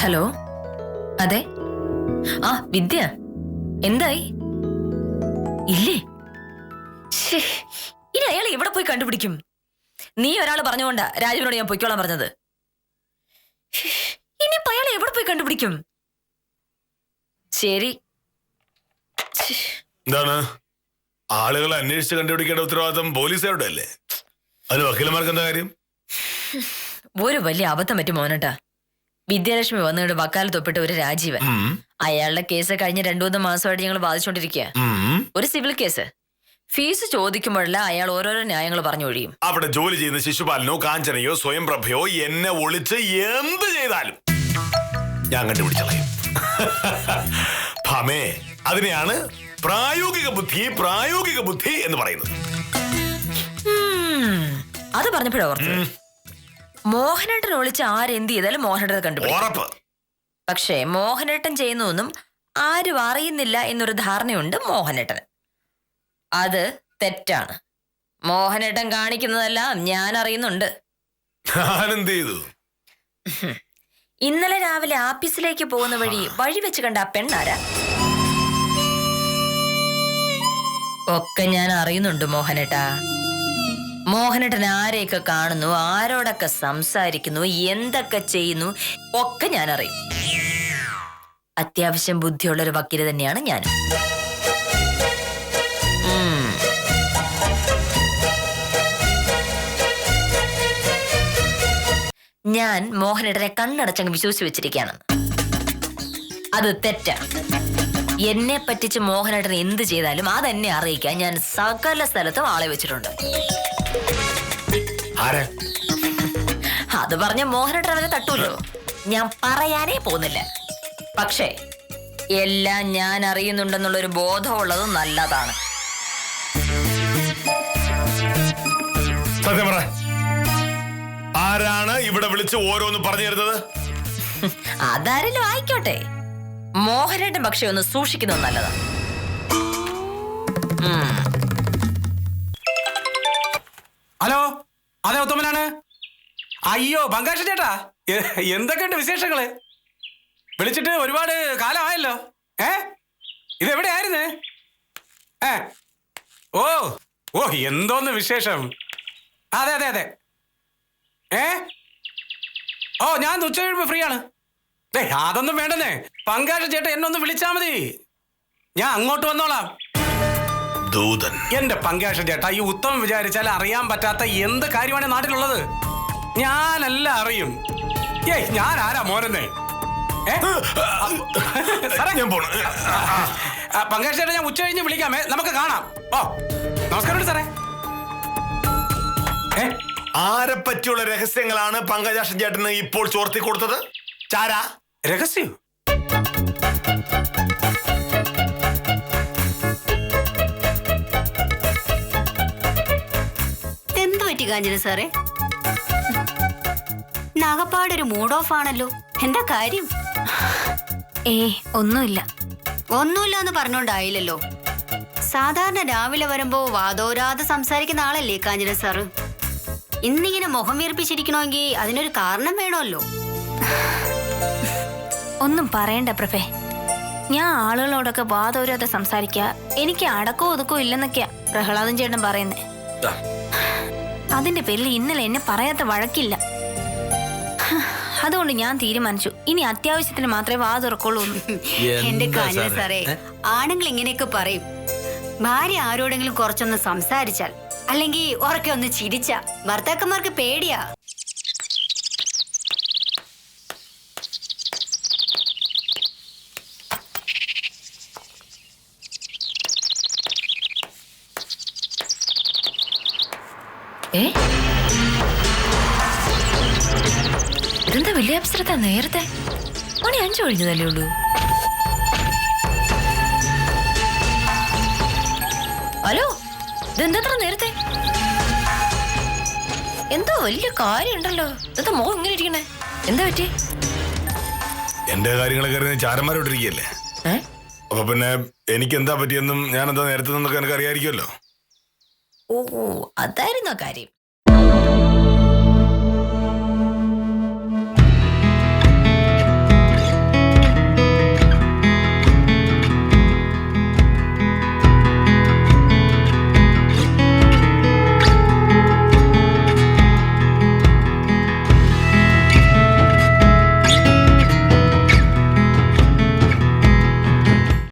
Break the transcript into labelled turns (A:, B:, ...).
A: Hello, അതെ. ആ വിദ്യ, എന്തായി? ഇല്ലേ? ഇനി അയാൾ എവിടെ പോയി കണ്ടുപിടിക്കും? നീ ഒരാൾ പറഞ്ഞുകൊണ്ടാ രാജുവിനോട് ഞാൻ പൊയ്ക്കോളാൻ പറഞ്ഞത്. ഇനിയിപ്പോ അയാൾ എവിടെ പോയി കണ്ടുപിടിക്കും? ശരി.
B: എന്താണ് ആളുകളെ അന്വേഷിച്ച് കണ്ടുപിടിക്കേണ്ട ഉത്തരവാദിത്തം പോലീസുകാരുടെ അല്ലേ? അതിന് വക്കീലന്മാർക്ക് എന്താ കാര്യം?
A: ഒരു വലിയ അബദ്ധം പറ്റും മോനട്ടാ. വിദ്യാലക്ഷ്മി വന്നിട്ട് വക്കാലത്ത് ഒപ്പിട്ട ഒരു രാജീവൻ. അയാളുടെ കേസ് കഴിഞ്ഞ 2-3 മാസമായിട്ട് ഞങ്ങൾ ബാധിച്ചോണ്ടിരിക്കുക. ഒരു സിവിൽ കേസ്. ഫീസ് ചോദിക്കുമ്പോഴല്ല അയാൾ ഓരോരോ ന്യായങ്ങൾ പറഞ്ഞു ഒഴിയും.
B: അവിടെ ജോലി ചെയ്യുന്ന ശിശുപാലനോ കാഞ്ചനയോ സ്വയം പ്രഭയോ എന്നെ ഒളിച്ച് എന്ത് ചെയ്താലും ഞാൻ കണ്ടുപിടിച്ചളയും. ഭമേ, അതിനെയാണ് പ്രായോഗിക ബുദ്ധി എന്ന് പറയുന്നത്.
A: അത് പറഞ്ഞപ്പോഴാ ഓർത്ത്, മോഹനേട്ടൻ ഒളിച്ച് ആരെന്ത് ചെയ്താലും മോഹനേട്ടൻ കണ്ടുപിടിക്കും. പക്ഷേ മോഹനേട്ടൻ ചെയ്യുന്നൊന്നും ആരും അറിയുന്നില്ല എന്നൊരു ധാരണയുണ്ട് മോഹനേട്ടന്. അത് തെറ്റാണ്. മോഹനേട്ടൻ കാണിക്കുന്നതെല്ലാം ഞാൻ അറിയുന്നുണ്ട്. ഇന്നലെ രാവിലെ ആഫീസിലേക്ക് പോകുന്ന വഴി വെച്ച് കണ്ട ആ പെണ്ണാരാ? ഒക്കെ ഞാൻ അറിയുന്നുണ്ട് മോഹനേട്ടാ. മോഹനേട്ടൻ ആരെയൊക്കെ കാണുന്നു, ആരോടൊക്കെ സംസാരിക്കുന്നു, എന്തൊക്കെ ചെയ്യുന്നു ഒക്കെ ഞാൻ അറിയും. അത്യാവശ്യം ബുദ്ധിയുള്ളൊരു വക്കീല് തന്നെയാണ് ഞാൻ. ഞാൻ മോഹനേട്ടനെ കണ്ണടച്ചങ്ങ് വിശ്വസിച്ച് വെച്ചിരിക്കുകയാണെന്ന്. അത് തെറ്റാ. എന്നെ പറ്റിച്ച് മോഹനേട്ടൻ എന്ത് ചെയ്താലും അതെന്നെ അറിയിക്കാൻ ഞാൻ സകല സ്ഥലത്തും ആളെ വെച്ചിട്ടുണ്ട്. അത് പറഞ്ഞ മോഹനേട്ടൻ അവരെ തട്ടൂല്ലോ. ഞാൻ പറയാനേ പോകുന്നില്ല. പക്ഷേ എല്ലാം ഞാൻ അറിയുന്നുണ്ടെന്നുള്ളൊരു ബോധമുള്ളത് നല്ലതാണ്.
B: സത്യം പറ, ആരാണ് ഇവിടെ വിളിച്ച് ഓരോന്ന് പറഞ്ഞു തരുന്നത്?
A: അതാരെങ്കിലും ആയിക്കോട്ടെ, മോഹനേട്ടൻ പക്ഷെ ഒന്ന് സൂക്ഷിക്കുന്നത് നല്ലതാണ്.
C: ഹലോ, അതെ ഉത്തമനാണ്. അയ്യോ പങ്കാശ ചേട്ടാ, എന്തൊക്കെയുണ്ട് വിശേഷങ്ങള്? വിളിച്ചിട്ട് ഒരുപാട് കാലമായല്ലോ. ഇതെവിടെയായിരുന്നേ? ഓ എന്തോന്ന് വിശേഷം? അതെ അതെ അതെ. ഓ ഞാൻ ഉച്ച കഴിയുമ്പോ ഫ്രീ ആണ്. അതൊന്നും വേണ്ടെന്നേ, പങ്കാശ ചേട്ടാ എന്നെ ഒന്ന് വിളിച്ചാ മതി, ഞാൻ അങ്ങോട്ട് വന്നോളാം. എന്റെ പങ്കാശ ചേട്ടാ, ഈ ഉത്തമം വിചാരിച്ചാൽ അറിയാൻ പറ്റാത്ത എന്ത് കാര്യമാണ് നാട്ടിലുള്ളത്. ഞാനെല്ലാം അറിയും. ഞാൻ ആരാ മോനെന്നേ? പങ്കാശ ചേട്ടാ, ഞാൻ ഉച്ച കഴിഞ്ഞ് വിളിക്കാമേ, നമുക്ക് കാണാം. ഓ നമസ്കാരം സാറേ.
B: ആരെ പറ്റിയുള്ള രഹസ്യങ്ങളാണ് പങ്കജാക്ഷൻ ചേട്ടന് ഇപ്പോൾ ചോർത്തി കൊടുത്തത്? ചാരാ
C: രഹസ്യം?
D: എന്തു പറ്റി കാഞ്ചന സാറേ? നാഗപ്പാടൊരു മൂഡ് ഓഫ് ആണല്ലോ, എന്താ കാര്യം?
A: ഒന്നുമില്ല.
D: ഒന്നുമില്ല എന്ന് പറഞ്ഞോണ്ടായില്ലല്ലോ. സാധാരണ രാവിലെ വരുമ്പോ വാതോരാതെ സംസാരിക്കുന്ന ആളല്ലേ കാഞ്ചന സാറ്. ഇന്നിങ്ങനെ മുഖം വീർപ്പിച്ചിരിക്കണമെങ്കിൽ അതിനൊരു കാരണം വേണമല്ലോ.
E: ഒന്നും പറയണ്ട പ്രഭേ, ഞാൻ ആളുകളോടൊക്കെ വാതോരാതെ സംസാരിക്കുക, എനിക്ക് അടക്കോ ഒതുക്കോ ഇല്ലെന്നൊക്കെയാ പ്രഹ്ലാദൻ ചേട്ടൻ പറയുന്നേ. അതിന്റെ പേരിൽ ഇന്നലെ എന്നെ പറയാത്ത വഴക്കില്ല. അതുകൊണ്ട് ഞാൻ തീരുമാനിച്ചു, ഇനി അത്യാവശ്യത്തിന് മാത്രമേ വാ തുറക്കുള്ളൂ.
D: എന്റെ കാഞ്ചന സാറേ, ആണുങ്ങൾ ഇങ്ങനെയൊക്കെ പറയും. ഭാര്യ ആരോടെങ്കിലും കുറച്ചൊന്ന് സംസാരിച്ചാൽ, അല്ലെങ്കിൽ ഉറക്കെ ഒന്ന് ചിരിച്ച ഭർത്താക്കന്മാർക്ക് പേടിയാ.
A: ഇതെന്താ വലിയ അപ്സരത്താ? നേരത്തെ മണി 5 കഴിഞ്ഞതല്ലേ ഉള്ളൂ. ഹലോ, ഇതെന്താ നേരത്തെ? എന്തോ വലിയ കാര്യമുണ്ടല്ലോ. എന്താ മോഹം ഇങ്ങനെ ഇരിക്കണേ? എന്താ പറ്റി?
B: എന്റെ കാര്യങ്ങളൊക്കെ ചാരന്മാരോട്ടിരിക്കല്ലേ. അപ്പൊ പിന്നെ എനിക്ക് എന്താ പറ്റിയെന്നും ഞാൻ എന്താ നേരത്തെ നിന്നൊക്കെ എനിക്ക് അറിയാമായിരിക്കുമല്ലോ.
A: ഓ, അതായിരുന്നു കാര്യം.